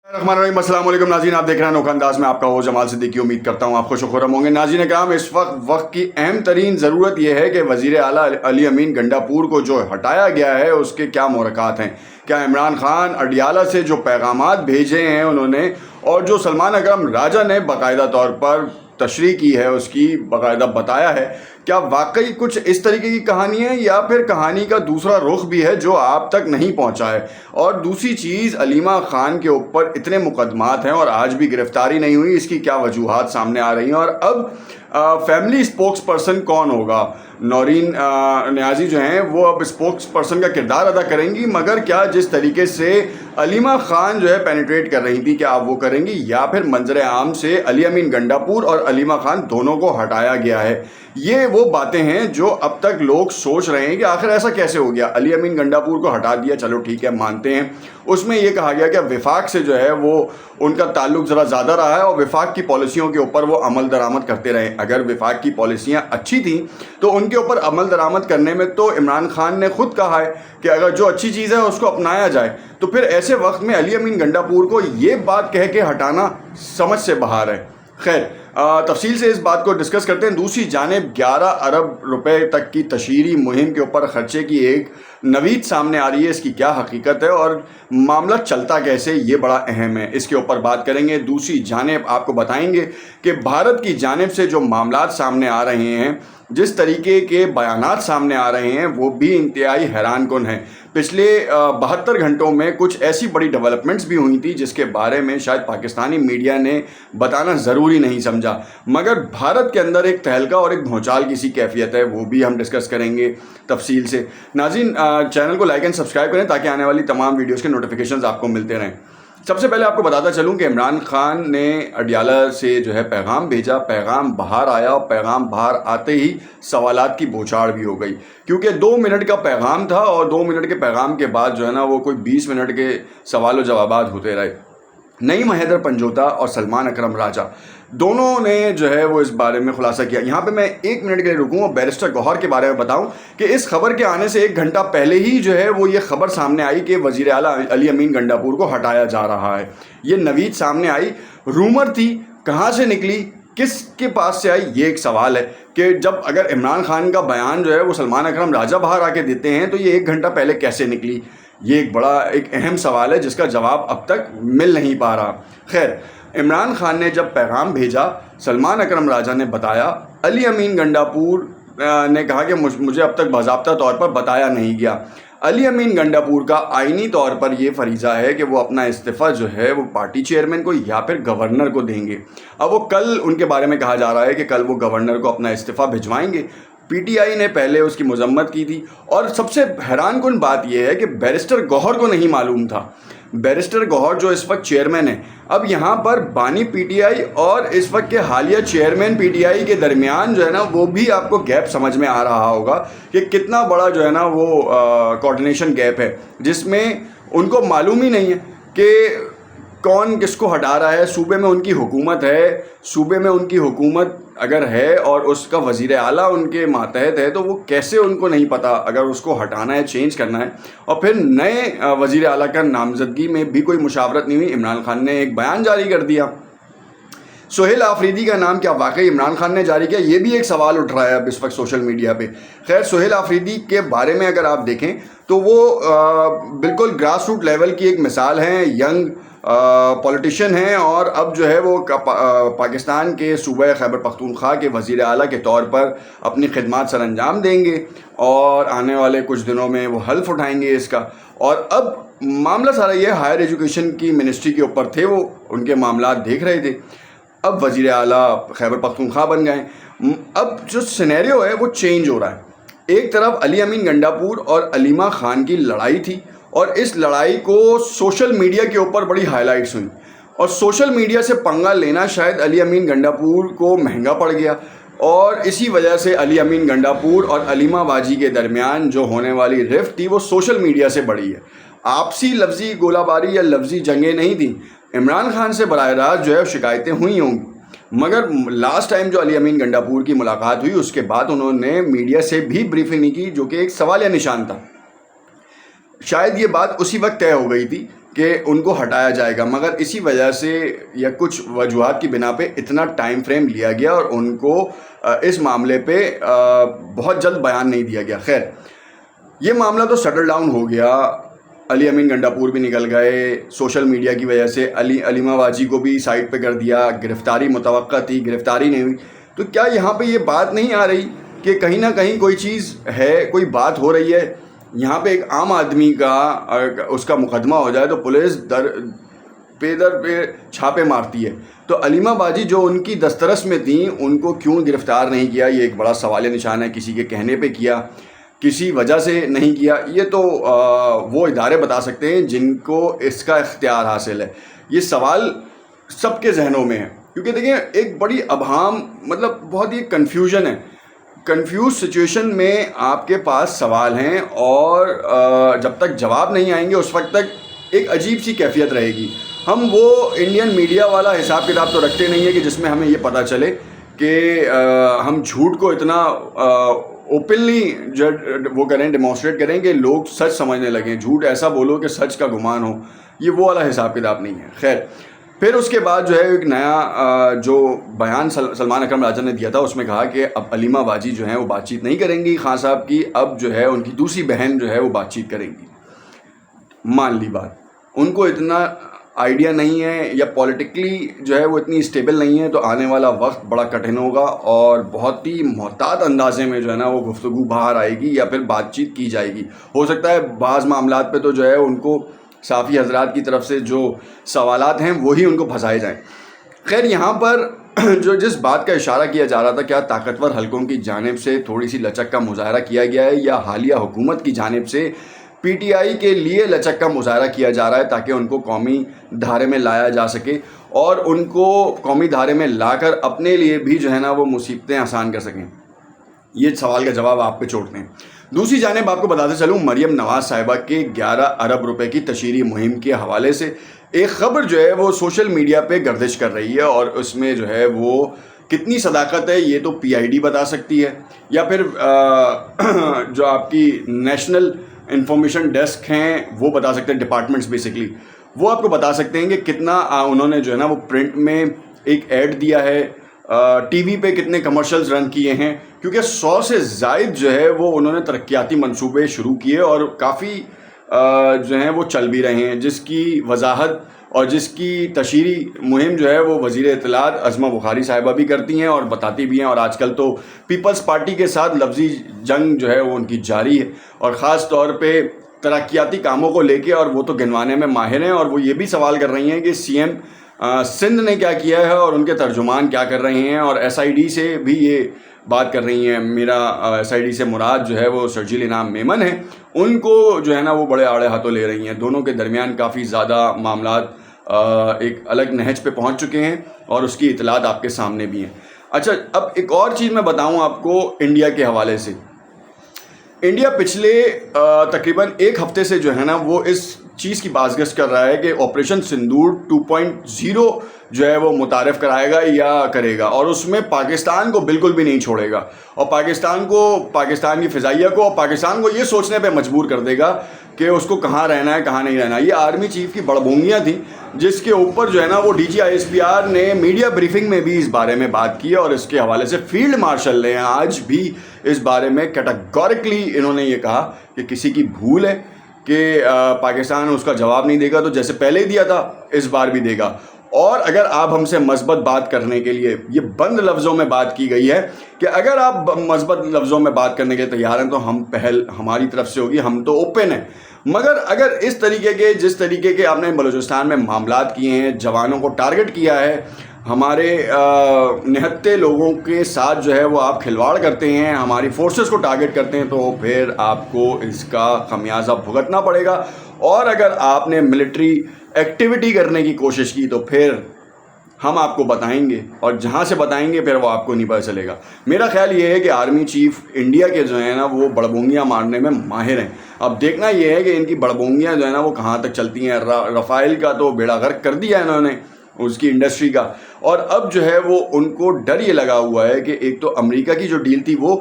السلام علیکم ناظرین، آپ دیکھ رہے ہیں انوکھا انداز میں آپ کا ہو جمال صدیقی۔ امید کرتا ہوں آپ خوش و خرم ہوں گے۔ ناظرین کرام، اس وقت کی اہم ترین ضرورت یہ ہے کہ وزیر اعلیٰ علی امین گنڈاپور کو جو ہٹایا گیا ہے اس کے کیا محرکات ہیں۔ کیا عمران خان اڈیالہ سے جو پیغامات بھیجے ہیں انہوں نے، اور جو سلمان اکرم راجہ نے باقاعدہ طور پر تشریح کی ہے، اس کی باقاعدہ بتایا ہے، کیا واقعی کچھ اس طریقے کی کہانی ہے یا پھر کہانی کا دوسرا رخ بھی ہے جو آپ تک نہیں پہنچا ہے؟ اور دوسری چیز، علیمہ خان کے اوپر اتنے مقدمات ہیں اور آج بھی گرفتاری نہیں ہوئی، اس کی کیا وجوہات سامنے آ رہی ہیں؟ اور اب فیملی اسپوکس پرسن کون ہوگا؟ نورین نیازی جو ہیں وہ اب اسپوکس پرسن کا کردار ادا کریں گی، مگر کیا جس طریقے سے علیمہ خان جو ہے پینیٹریٹ کر رہی تھی، کیا آپ وہ کریں گی، یا پھر منظر عام سے علی امین گنڈاپور اور علیمہ خان دونوں کو ہٹایا گیا ہے؟ یہ وہ باتیں ہیں جو اب تک لوگ سوچ رہے ہیں کہ آخر ایسا کیسے ہو گیا۔ علی امین گنڈاپور کو ہٹا دیا، چلو ٹھیک ہے، مانتے ہیں۔ اس میں یہ کہا گیا کہ وفاق سے جو ہے وہ ان کا تعلق ذرا زیادہ رہا ہے اور وفاق کی پالیسیوں کے اوپر وہ عمل درآمد کرتے رہے۔ اگر وفاق کی پالیسیاں اچھی تھیں تو ان کے اوپر عمل درآمد کرنے میں تو عمران خان نے خود کہا ہے کہ اگر جو اچھی چیز ہے اس کو اپنایا جائے، تو پھر ایسے وقت میں علی امین گنڈاپور کو یہ بات کہہ کے ہٹانا سمجھ سے باہر ہے۔ خیر، تفصیل سے اس بات کو ڈسکس کرتے ہیں۔ دوسری جانب 11 ارب روپے تک کی تشہیری مہم کے اوپر خرچے کی ایک نوید سامنے آ رہی ہے، اس کی کیا حقیقت ہے اور معاملہ چلتا کیسے، یہ بڑا اہم ہے، اس کے اوپر بات کریں گے۔ دوسری جانب آپ کو بتائیں گے کہ بھارت کی جانب سے جو معاملات سامنے آ رہے ہیں، جس طریقے کے بیانات سامنے آ رہے ہیں، وہ بھی انتہائی حیران کن ہیں۔ پچھلے 72 گھنٹوں میں کچھ ایسی بڑی ڈیولپمنٹس بھی ہوئی تھی جس کے بارے میں شاید پاکستانی میڈیا نے بتانا ضروری نہیں سمجھا، مگر بھارت کے اندر ایک تہلکہ اور ایک بھونچال کی سی کیفیت ہے، وہ بھی ہم ڈسکس کریں گے تفصیل سے۔ ناظرین، چینل کو لائک اینڈ سبسکرائب کریں تاکہ آنے والی تمام ویڈیوز کے نوٹیفیکیشنز آپ کو ملتے رہیں۔ سب سے پہلے آپ کو بتاتا چلوں کہ عمران خان نے اڈیالہ سے جو ہے پیغام بھیجا، پیغام باہر آیا اور پیغام باہر آتے ہی سوالات کی بوچھاڑ بھی ہو گئی، کیونکہ 2 منٹ کا پیغام تھا اور 2 منٹ کے پیغام کے بعد جو ہے نا وہ کوئی 20 منٹ کے سوال و جوابات ہوتے رہے۔ نعیم حیدر پنجوتا اور سلمان اکرم راجہ دونوں نے جو ہے وہ اس بارے میں خلاصہ کیا۔ یہاں پہ میں 1 منٹ کے لیے رکوں اور بیرسٹر گوہر کے بارے میں بتاؤں کہ اس خبر کے آنے سے 1 گھنٹہ پہلے ہی جو ہے وہ یہ خبر سامنے آئی کہ وزیر اعلیٰ علی امین گنڈاپور کو ہٹایا جا رہا ہے۔ یہ نوید سامنے آئی، رومر تھی، کہاں سے نکلی، کس کے پاس سے آئی، یہ ایک سوال ہے کہ جب اگر عمران خان کا بیان جو ہے وہ سلمان اکرم راجہ باہر آ کے دیتے ہیں تو یہ 1 گھنٹہ پہلے کیسے نکلی؟ یہ ایک اہم سوال ہے جس کا جواب اب تک مل نہیں پا رہا۔ خیر، عمران خان نے جب پیغام بھیجا، سلمان اکرم راجہ نے بتایا، علی امین گنڈاپور نے کہا کہ مجھے اب تک باضابطہ طور پر بتایا نہیں گیا۔ علی امین گنڈاپور کا آئینی طور پر یہ فریضہ ہے کہ وہ اپنا استعفیٰ جو ہے وہ پارٹی چیئرمین کو یا پھر گورنر کو دیں گے۔ اب وہ کل ان کے بارے میں کہا جا رہا ہے کہ کل وہ گورنر کو اپنا استعفیٰ بھجوائیں گے۔ پی ٹی آئی نے پہلے اس کی مذمت کی تھی، اور سب سے حیران کن بات یہ ہے کہ بیرسٹر گوہر کو نہیں معلوم تھا۔ بیرسٹر گوہر جو اس وقت چیئرمین ہیں، اب یہاں پر بانی پی ٹی آئی اور اس وقت کے حالیہ چیئرمین پی ٹی آئی کے درمیان جو ہے نا وہ بھی آپ کو گیپ سمجھ میں آ رہا ہوگا کہ کتنا بڑا جو ہے نا وہ کوارڈینیشن گیپ ہے، جس میں ان کو معلوم ہی نہیں ہے کہ کون کس کو ہٹا رہا ہے۔ صوبے میں ان کی حکومت ہے، صوبے میں ان کی حکومت اگر ہے اور اس کا وزیر اعلیٰ ان کے ماتحت ہے تو وہ کیسے ان کو نہیں پتہ اگر اس کو ہٹانا ہے، چینج کرنا ہے؟ اور پھر نئے وزیر اعلیٰ کا نامزدگی میں بھی کوئی مشاورت نہیں ہوئی، عمران خان نے ایک بیان جاری کر دیا۔ سہیل آفریدی کا نام کیا واقعی عمران خان نے جاری کیا؟ یہ بھی ایک سوال اٹھ رہا ہے اب اس وقت سوشل میڈیا پہ۔ خیر، سہیل آفریدی کے بارے میں اگر آپ دیکھیں تو وہ بالکل گراس روٹ لیول کی ایک مثال ہیں، ینگ پولیٹیشین ہیں، اور اب جو ہے وہ پاکستان کے صوبہ خیبر پختونخوا کے وزیر اعلیٰ کے طور پر اپنی خدمات سر انجام دیں گے اور آنے والے کچھ دنوں میں وہ حلف اٹھائیں گے اس کا۔ اور اب معاملہ سارا یہ ہائر ایجوکیشن کی منسٹری کے اوپر تھے، وہ ان کے معاملات دیکھ رہے تھے، اب وزیر اعلیٰ خیبر پختونخوا بن گئے۔ اب جو سینیریو ہے وہ چینج ہو رہا ہے۔ ایک طرف علی امین گنڈاپور اور علیمہ خان کی لڑائی تھی، اور اس لڑائی کو سوشل میڈیا کے اوپر بڑی ہائی لائٹس ہوئیں، اور سوشل میڈیا سے پنگا لینا شاید علی امین گنڈاپور کو مہنگا پڑ گیا، اور اسی وجہ سے علی امین گنڈاپور اور علیمہ واجی کے درمیان جو ہونے والی رفت تھی وہ سوشل میڈیا سے بڑھی ہے۔ آپسی لفظی گولہ باری یا لفظی جنگیں نہیں تھیں، عمران خان سے براہ راست جو ہے شکایتیں ہوئی ہوں گی، مگر لاسٹ ٹائم جو علی امین گنڈاپور کی ملاقات ہوئی اس کے بعد انہوں نے میڈیا سے بھی بریفنگ نہیں کی، جو کہ ایک سوالیہ نشان تھا۔ شاید یہ بات اسی وقت طے ہو گئی تھی کہ ان کو ہٹایا جائے گا، مگر اسی وجہ سے یا کچھ وجوہات کی بنا پہ اتنا ٹائم فریم لیا گیا اور ان کو اس معاملے پہ بہت جلد بیان نہیں دیا گیا۔ خیر، یہ معاملہ تو سیٹل ڈاؤن ہو گیا، علی امین گنڈا پور بھی نکل گئے، سوشل میڈیا کی وجہ سے علیمہ واجی کو بھی سائڈ پہ کر دیا، گرفتاری متوقع تھی، گرفتاری نہیں ہوئی۔ تو کیا یہاں پہ یہ بات نہیں آ رہی کہ کہیں نہ کہیں کوئی چیز ہے، کوئی بات ہو رہی ہے؟ یہاں پہ ایک عام آدمی کا اس کا مقدمہ ہو جائے تو پولیس در پہ چھاپے مارتی ہے، تو علیمہ باجی جو ان کی دسترس میں تھیں ان کو کیوں گرفتار نہیں کیا؟ یہ ایک بڑا سوالیہ نشان ہے۔ کسی کے کہنے پہ کیا، کسی وجہ سے نہیں کیا، یہ تو وہ ادارے بتا سکتے ہیں جن کو اس کا اختیار حاصل ہے۔ یہ سوال سب کے ذہنوں میں ہے، کیونکہ دیکھیں ایک بڑی ابہام، مطلب بہت ہی کنفیوژن ہے۔ کنفیوز سچویشن میں آپ کے پاس سوال ہیں اور جب تک جواب نہیں آئیں گے اس وقت تک ایک عجیب سی کیفیت رہے گی۔ ہم وہ انڈین میڈیا والا حساب کتاب تو رکھتے نہیں ہیں کہ جس میں ہمیں یہ پتہ چلے کہ ہم جھوٹ کو اتنا اوپنلی وہ کریں، ڈیمانسٹریٹ کریں کہ لوگ سچ سمجھنے لگیں، جھوٹ ایسا بولو کہ سچ کا گمان ہو۔ یہ وہ والا حساب کتاب نہیں ہے۔ خیر، پھر اس کے بعد جو ہے ایک نیا جو بیان سلمان اکرم راجن نے دیا تھا، اس میں کہا کہ اب علیمہ باجی جو ہیں وہ بات چیت نہیں کریں گی خان صاحب کی، اب جو ہے ان کی دوسری بہن جو ہے وہ بات چیت کریں گی۔ مان لی بات، ان کو اتنا آئیڈیا نہیں ہے یا پولیٹیکلی جو ہے وہ اتنی اسٹیبل نہیں ہے، تو آنے والا وقت بڑا کٹھن ہوگا اور بہت ہی محتاط اندازے میں جو ہے نا وہ گفتگو باہر آئے گی یا پھر بات چیت کی جائے گی۔ ہو سکتا ہے بعض معاملات پہ تو جو ہے ان کو صحافی حضرات کی طرف سے جو سوالات ہیں وہی ان کو پھنسائے جائیں۔ خیر، یہاں پر جو جس بات کا اشارہ کیا جا رہا تھا، کیا طاقتور حلقوں کی جانب سے تھوڑی سی لچک کا مظاہرہ کیا گیا ہے یا حالیہ حکومت کی جانب سے پی ٹی آئی کے لیے لچک کا مظاہرہ کیا جا رہا ہے تاکہ ان کو قومی دھارے میں لایا جا سکے اور ان کو قومی دھارے میں لا کر اپنے لیے بھی جو ہے نا وہ مصیبتیں آسان کر سکیں؟ یہ سوال کا جواب آپ پہ چھوڑتے ہیں۔ دوسری جانب آپ کو بتاتے چلوں، مریم نواز صاحبہ کے 11 ارب روپے کی تشہیری مہم کے حوالے سے ایک خبر جو ہے وہ سوشل میڈیا پہ گردش کر رہی ہے، اور اس میں جو ہے وہ کتنی صداقت ہے یہ تو پی آئی ڈی بتا سکتی ہے یا پھر جو آپ کی نیشنل انفارمیشن ڈیسک ہیں وہ بتا سکتے ہیں، ڈپارٹمنٹس بیسکلی وہ آپ کو بتا سکتے ہیں کہ کتنا انہوں نے جو ہے نا وہ پرنٹ میں ایک ایڈ دیا ہے، ٹی وی پہ کتنے کمرشلز رن کیے ہیں، کیونکہ 100 سے زائد جو ہے وہ انہوں نے ترقیاتی منصوبے شروع کیے اور کافی جو ہیں وہ چل بھی رہے ہیں، جس کی وضاحت اور جس کی تشہیری مہم جو ہے وہ وزیر اطلاعات عظمہ بخاری صاحبہ بھی کرتی ہیں اور بتاتی بھی ہیں، اور آج کل تو پیپلز پارٹی کے ساتھ لفظی جنگ جو ہے وہ ان کی جاری ہے، اور خاص طور پہ ترقیاتی کاموں کو لے کے، اور وہ تو گنوانے میں ماہر ہیں، اور وہ یہ بھی سوال کر رہی ہیں کہ سی ایم سندھ نے کیا کیا ہے اور ان کے ترجمان کیا کر رہے ہیں، اور ایس آئی ڈی سے بھی یہ بات کر رہی ہیں۔ میرا ایس آئی ڈی سے مراد جو ہے وہ شرجیل انعام میمن ہے، ان کو جو ہے نا وہ بڑے آڑے ہاتھوں لے رہی ہیں۔ دونوں کے درمیان کافی زیادہ معاملات ایک الگ نہج پہ پہنچ چکے ہیں اور اس کی اطلاعات آپ کے سامنے بھی ہیں۔ اچھا، اب ایک اور چیز میں بتاؤں آپ کو انڈیا کے حوالے سے۔ انڈیا پچھلے تقریباً ایک ہفتے سے جو ہے نا وہ اس چیز کی بازگشت کر رہا ہے کہ آپریشن سندور 2.0 جو ہے وہ متعارف کرائے گا یا کرے گا، اور اس میں پاکستان کو بالکل بھی نہیں چھوڑے گا، اور پاکستان کو، پاکستان کی فضائیہ کو، اور پاکستان کو یہ سوچنے پہ مجبور کر دے گا کہ اس کو کہاں رہنا ہے کہاں نہیں رہنا۔ یہ آرمی چیف کی بڑبونگیاں تھیں جس کے اوپر جو ہے نا وہ D G I S P R نے میڈیا بریفنگ میں بھی اس بارے میں بات کی، اور اس کے حوالے سے فیلڈ مارشل نے آج بھی اس بارے میں کیٹاگورکلی انہوں نے یہ کہا کہ کسی کی بھول ہے کہ پاکستان اس کا جواب نہیں دے گا، تو جیسے پہلے ہی دیا تھا اس بار بھی دے گا۔ اور اگر آپ ہم سے مثبت بات کرنے کے لیے، یہ بند لفظوں میں بات کی گئی ہے کہ اگر آپ مثبت لفظوں میں بات کرنے کے لیے تیار ہیں تو ہم پہل ہماری طرف سے ہوگی، ہم تو اوپن ہیں، مگر اگر اس طریقے کے جس طریقے کے آپ نے بلوچستان میں معاملات کیے ہیں، جوانوں کو ٹارگٹ کیا ہے، ہمارے نہتے لوگوں کے ساتھ جو ہے وہ آپ کھلواڑ کرتے ہیں، ہماری فورسز کو ٹارگٹ کرتے ہیں، تو پھر آپ کو اس کا خمیازہ بھگتنا پڑے گا۔ اور اگر آپ نے ملٹری ایکٹیویٹی کرنے کی کوشش کی تو پھر ہم آپ کو بتائیں گے، اور جہاں سے بتائیں گے پھر وہ آپ کو نہیں پتہ چلے گا۔ میرا خیال یہ ہے کہ آرمی چیف انڈیا کے جو ہیں نا وہ بڑبونگیاں مارنے میں ماہر ہیں۔ اب دیکھنا یہ ہے کہ ان کی بڑبونگیاں جو ہے نا وہ کہاں تک چلتی ہیں۔ رفائل کا تو بیڑا غرق کر دیا انہوں نے، اس کی انڈسٹری کا. اور اب جو ہے وہ ان کو ڈر یہ لگا ہوا ہے کہ ایک تو امریکہ کی جو ڈیل تھی وہ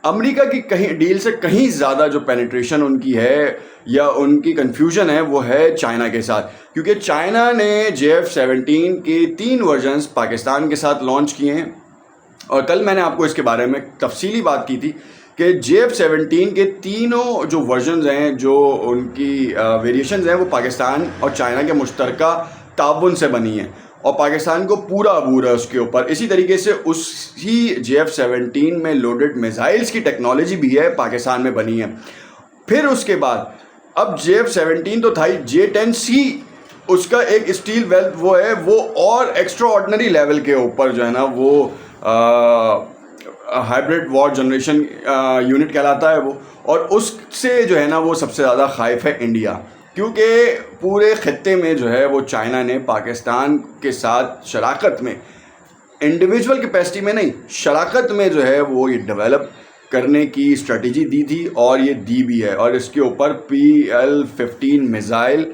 امریکہ کی کہیں ڈیل سے کہیں زیادہ جو پینیٹریشن ان کی ہے یا ان کی کنفیوژن ہے وہ ہے چائنا کے ساتھ, کیونکہ چائنا نے JF-17 کے 3 ورژنز پاکستان کے ساتھ لانچ کیے ہیں. اور کل میں نے آپ کو اس کے بارے میں تفصیلی بات کی تھی کہ JF-17 کے تینوں جو ورژنز ہیں, جو ان کی ویریشنز ہیں, وہ پاکستان اور چائنا کے مشترکہ تعاون سے بنی ہیں اور پاکستان کو پورا عبور ہے اس کے اوپر. اسی طریقے سے اسی JF-17 میں لوڈڈ میزائلز کی ٹیکنالوجی بھی ہے, پاکستان میں بنی ہے. پھر اس کے بعد اب JF-17 تو تھا ہی, J-10C اس کا ایک اسٹیل ویلتھ وہ ہے, وہ اور ایکسٹرا آرڈنری لیول کے اوپر جو ہے نا وہ ہائبرڈ وار جنریشن یونٹ کہلاتا ہے وہ. اور اس سے جو ہے نا وہ سب سے زیادہ خائف ہے انڈیا, کیونکہ پورے خطے میں جو ہے وہ چائنا نے پاکستان کے ساتھ شراکت میں, انڈیویجول کیپیسٹی میں نہیں, شراکت میں جو ہے وہ یہ ڈیولپ کرنے کی اسٹریٹجی دی تھی اور یہ دی بھی ہے. اور اس کے اوپر PL-15 میزائل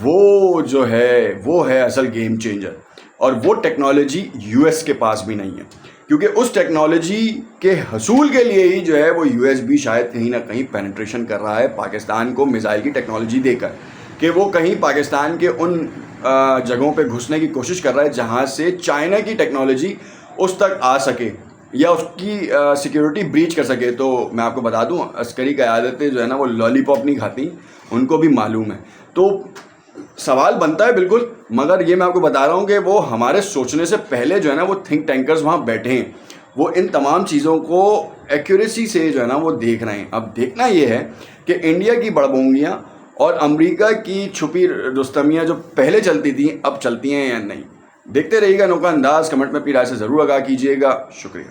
وہ جو ہے وہ ہے اصل گیم چینجر, اور وہ ٹیکنالوجی US کے پاس بھی نہیں ہے, کیونکہ اس ٹیکنالوجی کے حصول کے لیے ہی جو ہے وہ US بھی شاید کہیں نہ کہیں پینیٹریشن کر رہا ہے پاکستان کو میزائل کی ٹیکنالوجی دے کر, کہ وہ کہیں پاکستان کے ان جگہوں پہ گھسنے کی کوشش کر رہا ہے جہاں سے چائنا کی ٹیکنالوجی اس تک آ سکے یا اس کی سیکیورٹی بریچ کر سکے. تو میں آپ کو بتا دوں, عسکری قیادتیں جو ہے نا وہ لالی پاپ نہیں کھاتی, ان کو بھی معلوم ہے. تو سوال بنتا ہے بالکل, مگر یہ میں آپ کو بتا رہا ہوں کہ وہ ہمارے سوچنے سے پہلے جو ہے نا وہ تھنک ٹینکرز وہاں بیٹھے ہیں, وہ ان تمام چیزوں کو ایکوریسی سے جو ہے نا وہ دیکھ رہے ہیں. اب دیکھنا یہ ہے کہ انڈیا کی بڑبونگیاں اور امریکہ کی چھپی رستمیاں جو پہلے چلتی تھیں اب چلتی ہیں یا نہیں. دیکھتے رہیے گا انوکھا انداز. کمنٹ میں اپنی رائے سے ضرور آگاہ کیجیے گا. شکریہ.